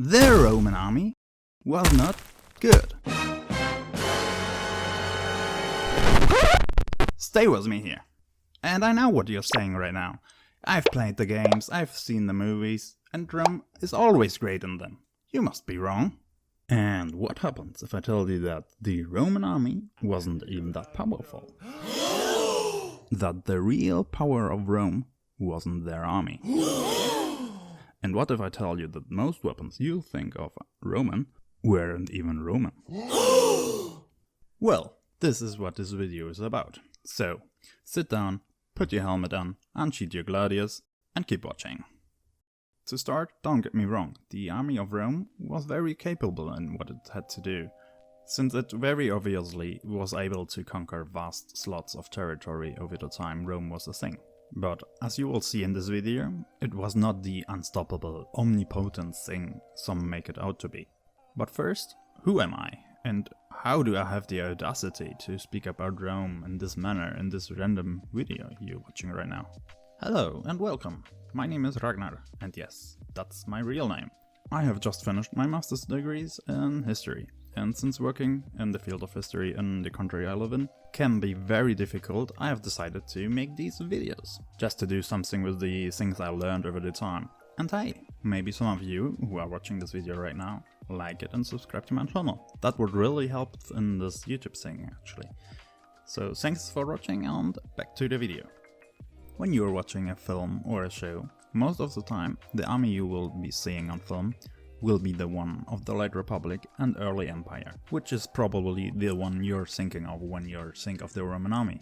The Roman army was not good. Stay with me here. And I know what you're saying right now. I've played the games, I've seen the movies, and Rome is always great in them. You must be wrong. And what happens if I tell you that the Roman army wasn't even that powerful? That the real power of Rome wasn't their army. And what if I tell you that most weapons you think of Roman weren't even Roman? Well, this is what this video is about. So, sit down, put your helmet on, unsheath your gladius, and keep watching. To start, don't get me wrong, the army of Rome was very capable in what it had to do, since it very obviously was able to conquer vast slots of territory over the time Rome was a thing. But as you will see in this video, it was not the unstoppable, omnipotent thing some make it out to be. But first, who am I? And how do I have the audacity to speak about Rome in this manner in this random video you're watching right now? Hello and welcome. My name is Ragnar, and yes, that's my real name. I have just finished my master's degrees in history, and since working in the field of history in the country I live in can be very difficult, I have decided to make these videos, just to do something with the things I learned over the time. And hey, maybe some of you who are watching this video right now like it and subscribe to my channel. That would really help in this YouTube thing actually. So thanks for watching and back to the video. When you're watching a film or a show, most of the time the army you will be seeing on film will be the one of the late Republic and early Empire, which is probably the one you're thinking of when you think of the Roman army.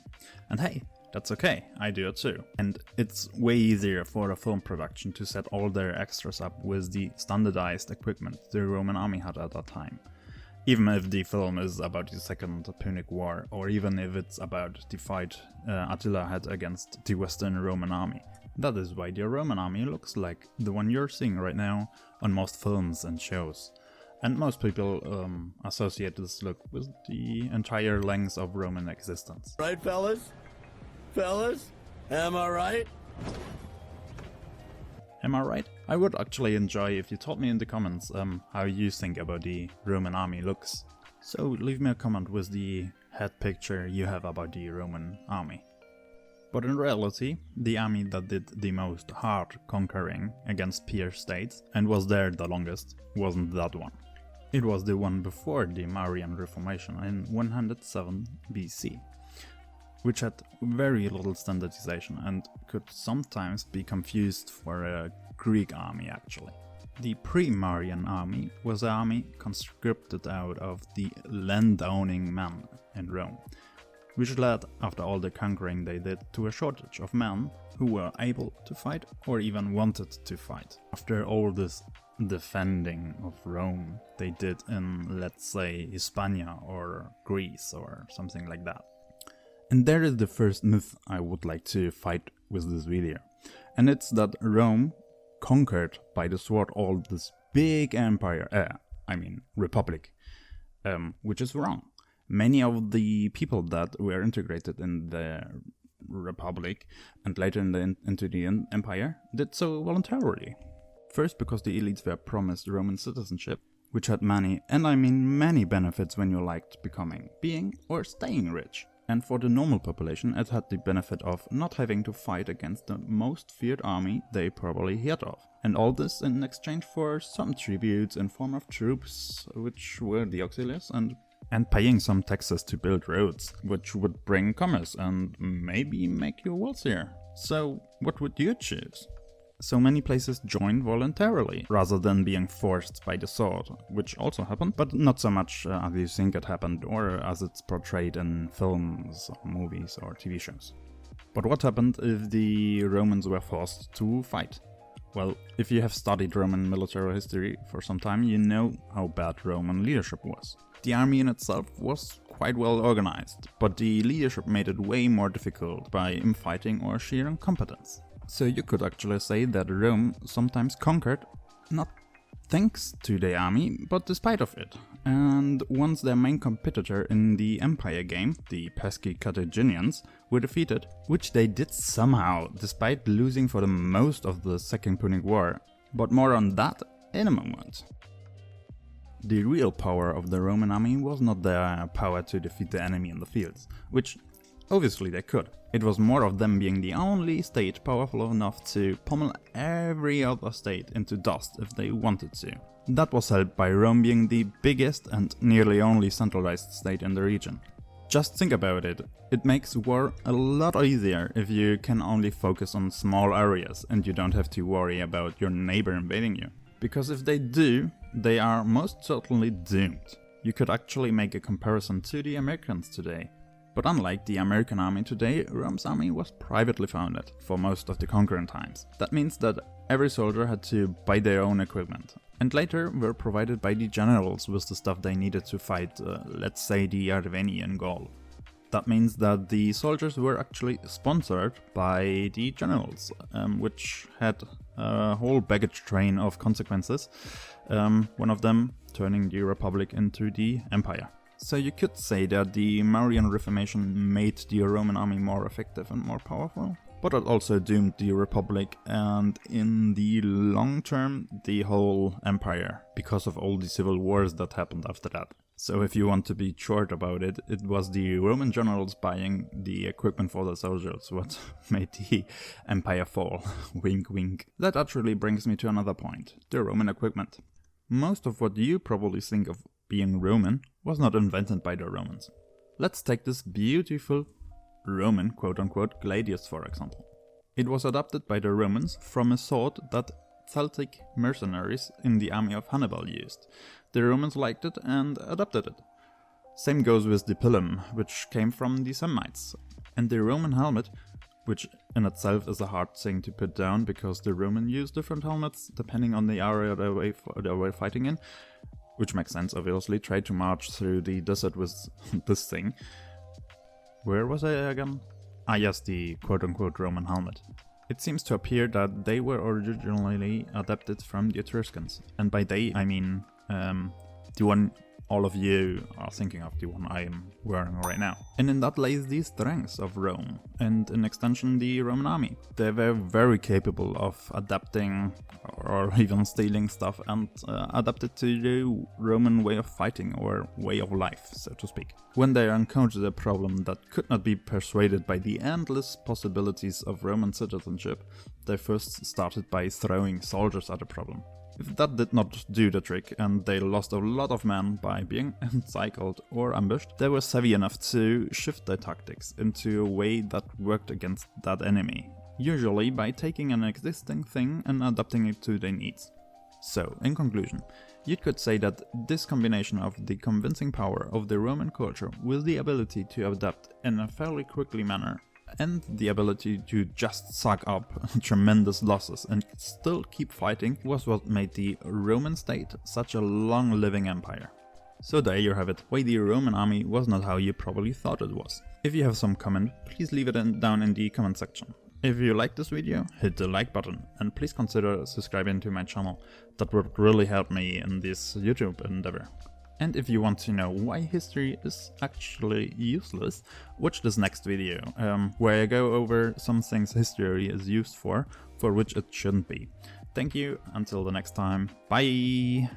And hey, that's okay, I do it too. And it's way easier for a film production to set all their extras up with the standardized equipment the Roman army had at that time. Even if the film is about the Second Punic War, or even if it's about the fight Attila had against the Western Roman army. That is why the Roman army looks like the one you're seeing right now on most films and shows. And most people associate this look with the entire length of Roman existence. Right, fellas? Fellas? Am I right? Am I right? I would actually enjoy if you told me in the comments how you think about the Roman army looks. So leave me a comment with the head picture you have about the Roman army. But in reality, the army that did the most hard conquering against peer states and was there the longest wasn't that one. It was the one before the Marian Reformation in 107 BC. Which had very little standardization and could sometimes be confused for a Greek army actually. The PreMarian Army was an army conscripted out of the land-owning men in Rome, which led, after all the conquering they did, to a shortage of men who were able to fight or even wanted to fight. After all this defending of Rome they did in, let's say, Hispania or Greece or something like that. And there is the first myth I would like to fight with this video. And it's that Rome conquered by the sword all this big empire, republic, which is wrong. Many of the people that were integrated in the republic and later into the empire did so voluntarily. First because the elites were promised Roman citizenship, which had many, and I mean many benefits when you liked becoming, being or staying rich. And for the normal population it had the benefit of not having to fight against the most feared army they probably heard of. And all this in exchange for some tributes in form of troops, which were the auxiliaries, and paying some taxes to build roads, which would bring commerce and maybe make you wealthier. So what would you choose? So many places joined voluntarily, rather than being forced by the sword, which also happened, but not so much as you think it happened or as it's portrayed in films, movies or TV shows. But what happened if the Romans were forced to fight? Well, if you have studied Roman military history for some time, you know how bad Roman leadership was. The army in itself was quite well organized, but the leadership made it way more difficult by infighting or sheer incompetence. So you could actually say that Rome sometimes conquered, not thanks to the army, but despite of it. And once their main competitor in the Empire game, the pesky Carthaginians, were defeated, which they did somehow, despite losing for the most of the Second Punic War. But more on that in a moment. The real power of the Roman army was not their power to defeat the enemy in the fields, which obviously they could. It was more of them being the only state powerful enough to pummel every other state into dust if they wanted to. That was helped by Rome being the biggest and nearly only centralized state in the region. Just think about it, it makes war a lot easier if you can only focus on small areas and you don't have to worry about your neighbor invading you. Because if they do, they are most certainly doomed. You could actually make a comparison to the Americans today. But unlike the American army today, Rome's army was privately founded for most of the conquering times. That means that every soldier had to buy their own equipment, and later were provided by the generals with the stuff they needed to fight, let's say, the Arverni in Gaul. That means that the soldiers were actually sponsored by the generals, which had a whole baggage train of consequences, one of them turning the Republic into the Empire. So you could say that the Marian Reformation made the Roman army more effective and more powerful, but it also doomed the Republic and in the long term the whole empire, because of all the civil wars that happened after that. So if you want to be short about it, it was the Roman generals buying the equipment for the soldiers what made the empire fall. Wink wink. That actually brings me to another point, the Roman equipment. Most of what you probably think of being Roman was not invented by the Romans. Let's take this beautiful Roman quote-unquote gladius for example. It was adopted by the Romans from a sword that Celtic mercenaries in the army of Hannibal used. The Romans liked it and adopted it. Same goes with the pilum, which came from the Samnites. And the Roman helmet, which in itself is a hard thing to put down because the Romans used different helmets depending on the area they were fighting in, which makes sense obviously, tried to march through the desert with this thing. Where was I again? Ah yes, the quote-unquote Roman helmet. It seems to appear that they were originally adapted from the Etruscans, and by they I mean the one all of you are thinking of, the one I am wearing right now. And in that lays the strengths of Rome, and in extension the Roman army. They were very capable of adapting or even stealing stuff and adapt it to the Roman way of fighting or way of life, so to speak. When they encountered a problem that could not be persuaded by the endless possibilities of Roman citizenship, they first started by throwing soldiers at the problem. If that did not do the trick and they lost a lot of men by being encircled or ambushed, they were savvy enough to shift their tactics into a way that worked against that enemy, usually by taking an existing thing and adapting it to their needs. So, in conclusion, you could say that this combination of the convincing power of the Roman culture with the ability to adapt in a fairly quickly manner and the ability to just suck up tremendous losses and still keep fighting was what made the Roman state such a long-living empire. So there you have it, why the Roman army was not how you probably thought it was. If you have some comment, please leave it down in the comment section. If you liked this video, hit the like button and please consider subscribing to my channel, that would really help me in this YouTube endeavor. And if you want to know why history is actually useless, watch this next video, where I go over some things history is used for which it shouldn't be. Thank you, until the next time, bye!